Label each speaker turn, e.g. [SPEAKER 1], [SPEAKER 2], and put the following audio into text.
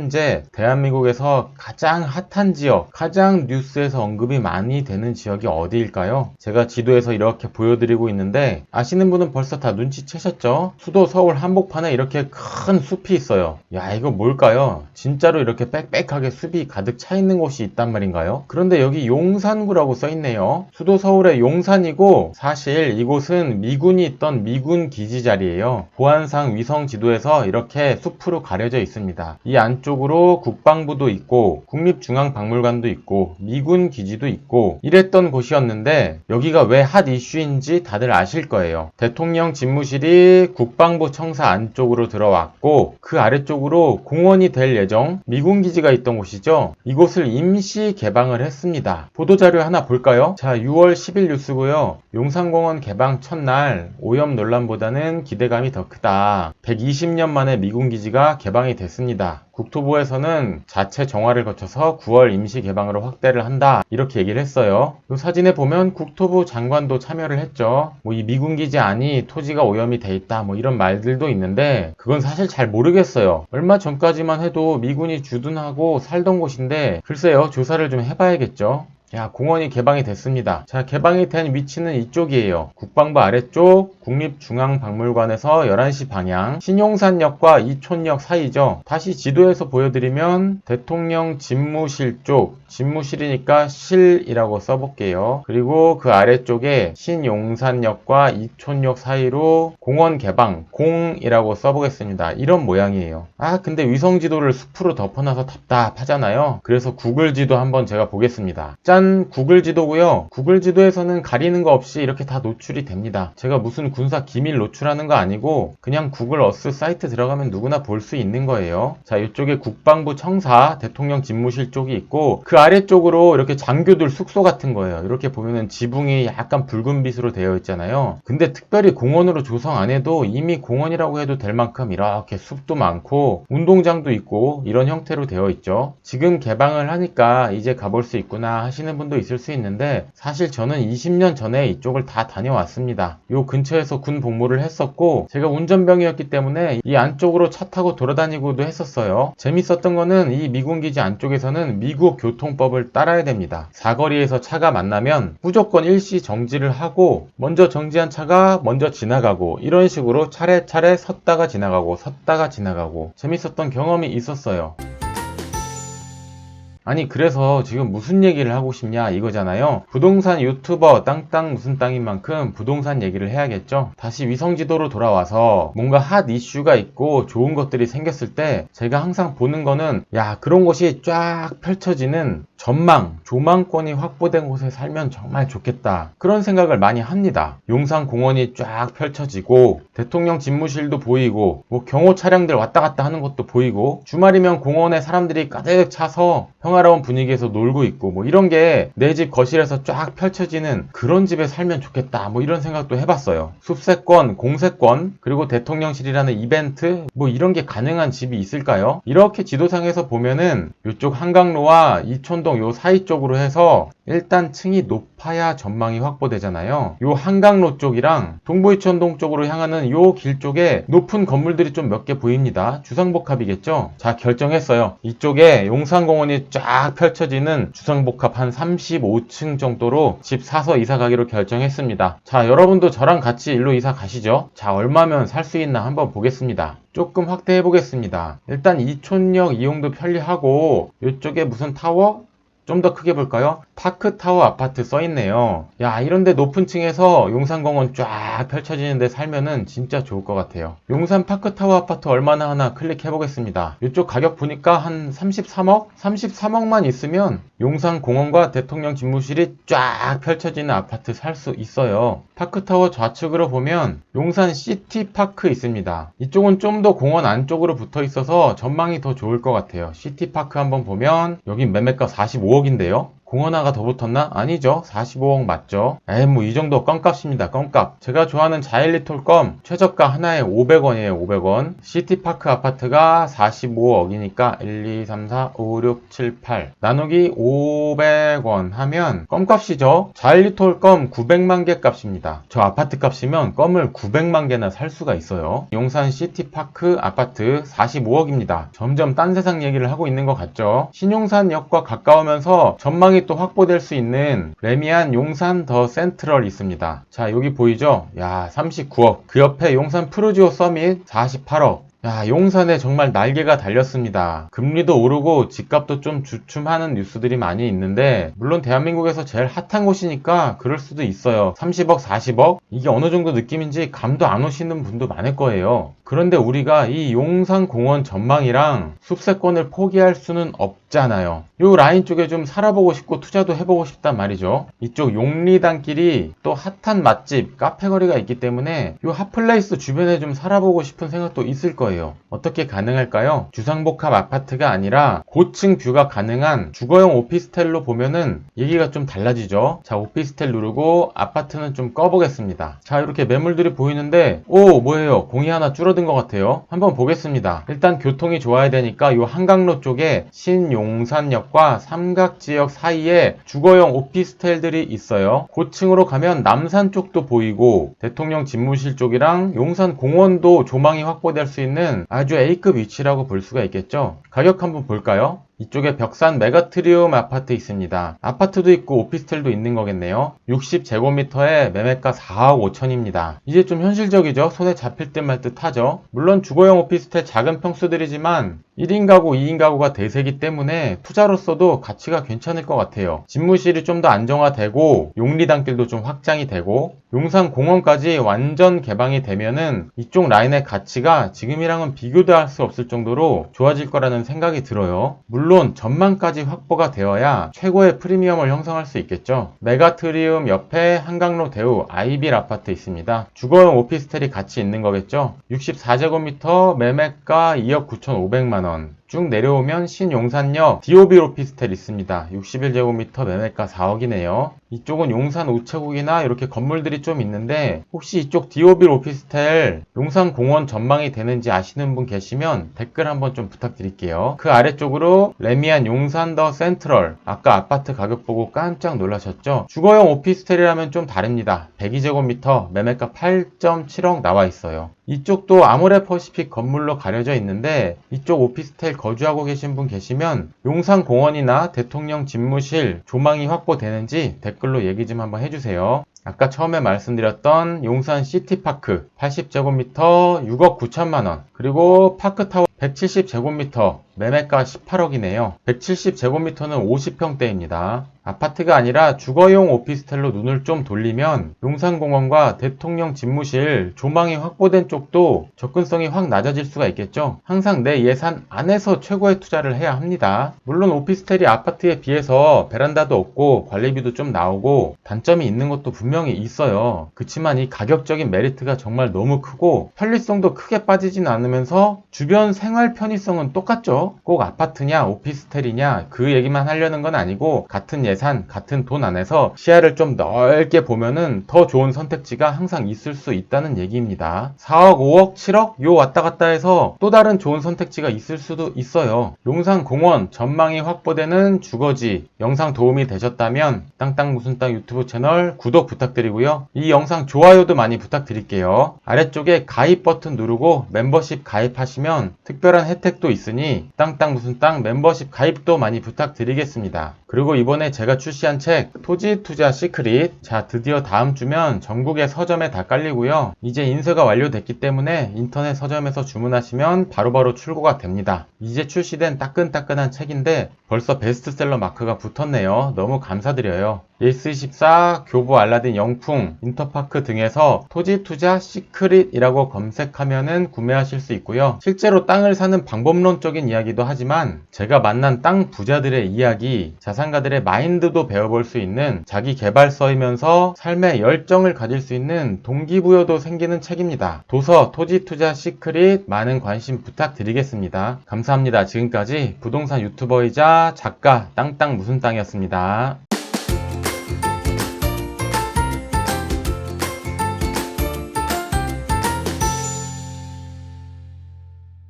[SPEAKER 1] 현재 대한민국에서 가장 핫한 지역, 가장 뉴스에서 언급이 많이 되는 지역이 어디일까요? 제가 지도에서 이렇게 보여드리고 있는데 아시는 분은 벌써 다 눈치채셨죠? 수도 서울 한복판에 이렇게 큰 숲이 있어요. 야, 이거 뭘까요? 진짜로 이렇게 빽빽하게 숲이 가득 차 있는 곳이 있단 말인가요? 그런데 여기 용산구라고 써있네요. 수도 서울의 용산이고 사실 이곳은 미군이 있던 미군 기지 자리예요. 보안상 위성 지도에서 이렇게 숲으로 가려져 있습니다. 이 안쪽으로 국방부도 있고 국립중앙박물관도 있고 미군 기지도 있고 이랬던 곳이었는데 여기가 왜 핫 이슈인지 다들 아실 거예요. 대통령 집무실이 국방부 청사 안쪽으로 들어왔고 그 아래쪽으로 공원이 될 예정 미군 기지가 있던 곳이죠. 이곳을 임시 개방을 했습니다. 보도자료 하나 볼까요? 자, 6월 10일 뉴스고요. 용산공원 개방 첫날 오염 논란보다는 기대감이 더 크다. 120년 만에 미군 기지가 개방이 됐습니다. 국토부에서는 자체 정화를 거쳐서 9월 임시 개방으로 확대를 한다. 이렇게 얘기를 했어요. 이 사진에 보면 국토부 장관도 참여를 했죠. 이 미군 기지 안이 토지가 오염이 돼 있다. 이런 말들도 있는데 그건 사실 잘 모르겠어요. 얼마 전까지만 해도 미군이 주둔하고 살던 곳인데 글쎄요. 조사를 좀 해봐야겠죠. 야, 공원이 개방이 됐습니다. 자, 개방이 된 위치는 이쪽이에요. 국방부 아래쪽 국립중앙박물관에서 11시 방향 신용산역과 이촌역 사이죠. 다시 지도에서 보여드리면 대통령 집무실 쪽, 집무실이니까 실이라고 써볼게요. 그리고 그 아래쪽에 신용산역과 이촌역 사이로 공원 개방, 공이라고 써보겠습니다. 이런 모양이에요. 근데 위성지도를 숲으로 덮어놔서 답답하잖아요. 그래서 구글 지도 한번 제가 보겠습니다. 짠! 구글 지도고요. 구글 지도에서는 가리는 거 없이 이렇게 다 노출이 됩니다. 제가 무슨 군사 기밀 노출하는 거 아니고 그냥 구글 어스 사이트 들어가면 누구나 볼 수 있는 거예요. 자, 이쪽에 국방부 청사, 대통령 집무실 쪽이 있고 그 아래쪽으로 이렇게 장교들 숙소 같은 거예요. 이렇게 보면은 지붕이 약간 붉은 빛으로 되어 있잖아요. 근데 특별히 공원으로 조성 안 해도 이미 공원이라고 해도 될 만큼 이렇게 숲도 많고 운동장도 있고 이런 형태로 되어 있죠. 지금 개방을 하니까 이제 가볼 수 있구나 하시는 분도 있을 수 있는데 사실 저는 20년 전에 이쪽을 다 다녀왔습니다. 요 근처에서 군 복무를 했었고 제가 운전병이었기 때문에 이 안쪽으로 차 타고 돌아다니고도 했었어요. 재밌었던 거는 이 미군기지 안쪽에서는 미국 교통법을 따라야 됩니다. 사거리에서 차가 만나면 무조건 일시 정지를 하고 먼저 정지한 차가 먼저 지나가고 이런 식으로 차례차례 섰다가 지나가고 재밌었던 경험이 있었어요. 아니 그래서 지금 무슨 얘기를 하고 싶냐 이거잖아요. 부동산 유튜버 땅땅 무슨 땅인 만큼 부동산 얘기를 해야겠죠. 다시 위성지도로 돌아와서 뭔가 핫 이슈가 있고 좋은 것들이 생겼을 때 제가 항상 보는 거는 야, 그런 곳이 쫙 펼쳐지는 전망, 조망권이 확보된 곳에 살면 정말 좋겠다. 그런 생각을 많이 합니다. 용산공원이 쫙 펼쳐지고 대통령 집무실도 보이고 경호 차량들 왔다 갔다 하는 것도 보이고 주말이면 공원에 사람들이 가득 차서 평화로운 분위기에서 놀고 있고 이런 게 내 집 거실에서 쫙 펼쳐지는 그런 집에 살면 좋겠다. 이런 생각도 해봤어요. 숲세권, 공세권, 그리고 대통령실이라는 이벤트 이런 게 가능한 집이 있을까요? 이렇게 지도상에서 보면은 이쪽 한강로와 이촌동 요 사이 쪽으로 해서 일단 층이 높아야 전망이 확보되잖아요. 요 한강로 쪽이랑 동부이촌동 쪽으로 향하는 요 길 쪽에 높은 건물들이 좀 몇 개 보입니다. 주상복합이겠죠? 자, 결정했어요. 이쪽에 용산공원이 쫙 펼쳐지는 주상복합 한 35층 정도로 집 사서 이사 가기로 결정했습니다. 자, 여러분도 저랑 같이 일로 이사 가시죠. 자, 얼마면 살 수 있나 한번 보겠습니다. 조금 확대해 보겠습니다. 일단 이촌역 이용도 편리하고 이쪽에 무슨 타워? 좀 더 크게 볼까요? 파크타워 아파트 써있네요. 야, 이런데 높은 층에서 용산공원 쫙 펼쳐지는데 살면은 진짜 좋을 것 같아요. 용산 파크타워 아파트 얼마나 하나 클릭해보겠습니다. 이쪽 가격 보니까 한 33억? 33억만 있으면 용산공원과 대통령 집무실이 쫙 펼쳐지는 아파트 살 수 있어요. 파크타워 좌측으로 보면 용산 시티파크 있습니다. 이쪽은 좀 더 공원 안쪽으로 붙어 있어서 전망이 더 좋을 것 같아요. 시티파크 한번 보면 여긴 매매가 45억인데요. 공원 하나가 더 붙었나? 아니죠. 45억 맞죠. 에이 뭐 이 정도 껌값입니다. 껌값. 제가 좋아하는 자일리톨 껌 최저가 하나에 500원이에요. 500원. 시티파크 아파트가 45억이니까 1, 2, 3, 4, 5, 6, 7, 8 나누기 500원 하면 껌값이죠. 자일리톨 껌 900만 개 값입니다. 저 아파트 값이면 껌을 900만 개나 살 수가 있어요. 용산 시티파크 아파트 45억입니다. 점점 딴 세상 얘기를 하고 있는 것 같죠. 신용산역과 가까우면서 전망이 또 확보될 수 있는 레미안 용산 더 센트럴 있습니다. 자, 여기 보이죠? 야, 39억. 그 옆에 용산 푸르지오 서밋 48억. 야, 용산에 정말 날개가 달렸습니다. 금리도 오르고 집값도 좀 주춤하는 뉴스들이 많이 있는데 물론 대한민국에서 제일 핫한 곳이니까 그럴 수도 있어요. 30억, 40억? 이게 어느 정도 느낌인지 감도 안 오시는 분도 많을 거예요. 그런데 우리가 이 용산공원 전망이랑 숲세권을 포기할 수는 없잖아요. 요 라인 쪽에 좀 살아보고 싶고 투자도 해보고 싶단 말이죠. 이쪽 용리단길이 또 핫한 맛집, 카페거리가 있기 때문에 요 핫플레이스 주변에 좀 살아보고 싶은 생각도 있을 거예요. 어떻게 가능할까요? 주상복합 아파트가 아니라 고층 뷰가 가능한 주거용 오피스텔로 보면은 얘기가 좀 달라지죠. 자, 오피스텔 누르고 아파트는 좀 꺼보겠습니다. 자, 이렇게 매물들이 보이는데 오, 뭐예요? 공이 하나 줄어든 것 같아요. 한번 보겠습니다. 일단 교통이 좋아야 되니까 요 한강로 쪽에 신용산역과 삼각지역 사이에 주거용 오피스텔들이 있어요. 고층으로 가면 남산 쪽도 보이고 대통령 집무실 쪽이랑 용산 공원도 조망이 확보될 수 있는 아주 A급 위치라고 볼 수가 있겠죠. 가격 한번 볼까요? 이쪽에 벽산 메가트리움 아파트 있습니다. 아파트도 있고 오피스텔도 있는 거겠네요. 60제곱미터에 매매가 4억 5천입니다. 이제 좀 현실적이죠. 손에 잡힐 듯 말 듯 하죠. 물론 주거용 오피스텔 작은 평수들이지만 1인 가구, 2인 가구가 대세기 때문에 투자로서도 가치가 괜찮을 것 같아요. 집무실이 좀 더 안정화되고 용리단길도 좀 확장이 되고 용산공원까지 완전 개방이 되면은 이쪽 라인의 가치가 지금이랑은 비교도 할 수 없을 정도로 좋아질 거라는 생각이 들어요. 물론 전망까지 확보가 되어야 최고의 프리미엄을 형성할 수 있겠죠. 메가트리움 옆에 한강로 대우 아이빌 아파트 있습니다. 주거용 오피스텔이 같이 있는 거겠죠. 64제곱미터 매매가 2억 9,500만원. 쭉 내려오면 신용산역 디오빌 오피스텔 있습니다. 61제곱미터 매매가 4억이네요. 이쪽은 용산 우체국이나 이렇게 건물들이 좀 있는데 혹시 이쪽 디오빌 오피스텔 용산공원 전망이 되는지 아시는 분 계시면 댓글 한번 좀 부탁드릴게요. 그 아래쪽으로 레미안 용산 더 센트럴, 아까 아파트 가격 보고 깜짝 놀라셨죠? 주거용 오피스텔이라면 좀 다릅니다. 102제곱미터 매매가 8.7억 나와 있어요. 이쪽도 아모레퍼시픽 건물로 가려져 있는데 이쪽 오피스텔 거주하고 계신 분 계시면 용산공원이나 대통령 집무실 조망이 확보되는지 댓글로 얘기 좀 한번 해주세요. 아까 처음에 말씀드렸던 용산 시티파크 80제곱미터 6억 9천만원, 그리고 파크타워 170제곱미터 매매가 18억이네요. 170제곱미터는 50평대입니다. 아파트가 아니라 주거용 오피스텔로 눈을 좀 돌리면 용산공원과 대통령 집무실 조망이 확보된 쪽도 접근성이 확 낮아질 수가 있겠죠. 항상 내 예산 안에서 최고의 투자를 해야 합니다. 물론 오피스텔이 아파트에 비해서 베란다도 없고 관리비도 좀 나오고 단점이 있는 것도 분명히 있어요. 그치만 이 가격적인 메리트가 정말 너무 크고 편리성도 크게 빠지진 않으면서 주변 생활 편의성은 똑같죠. 꼭 아파트냐 오피스텔이냐 그 얘기만 하려는 건 아니고 같은 예산, 같은 돈 안에서 시야를 좀 넓게 보면은 더 좋은 선택지가 항상 있을 수 있다는 얘기입니다. 4억, 5억, 7억 요 왔다 갔다 해서 또 다른 좋은 선택지가 있을 수도 있어요. 용산공원 전망이 확보되는 주거지 영상 도움이 되셨다면 땅땅 무슨 땅 유튜브 채널 구독 부탁드리고요. 이 영상 좋아요도 많이 부탁드릴게요. 아래쪽에 가입 버튼 누르고 멤버십 가입하시면 특별한 혜택도 있으니 땅땅 무슨 땅 멤버십 가입도 많이 부탁드리겠습니다. 그리고 이번에 제가 출시한 책 토지 투자 시크릿, 자 드디어 다음 주면 전국의 서점에 다 깔리고요. 이제 인쇄가 완료됐기 때문에 인터넷 서점에서 주문하시면 바로바로 출고가 됩니다. 이제 출시된 따끈따끈한 책인데 벌써 베스트셀러 마크가 붙었네요. 너무 감사드려요. 예스24, 교보 알라딘 영풍, 인터파크 등에서 토지 투자 시크릿이라고 검색하면은 구매하실 수 있고요. 실제로 땅을 사는 방법론적인 이야기도 하지만 제가 만난 땅 부자들의 이야기, 자산가들의 마인드 마인드도 배워볼 수 있는 자기 개발서이면서 삶에 열정을 가질 수 있는 동기부여도 생기는 책입니다. 도서 토지 투자 시크릿 많은 관심 부탁드리겠습니다. 감사합니다. 지금까지 부동산 유튜버이자 작가 땅땅 무슨 땅이었습니다.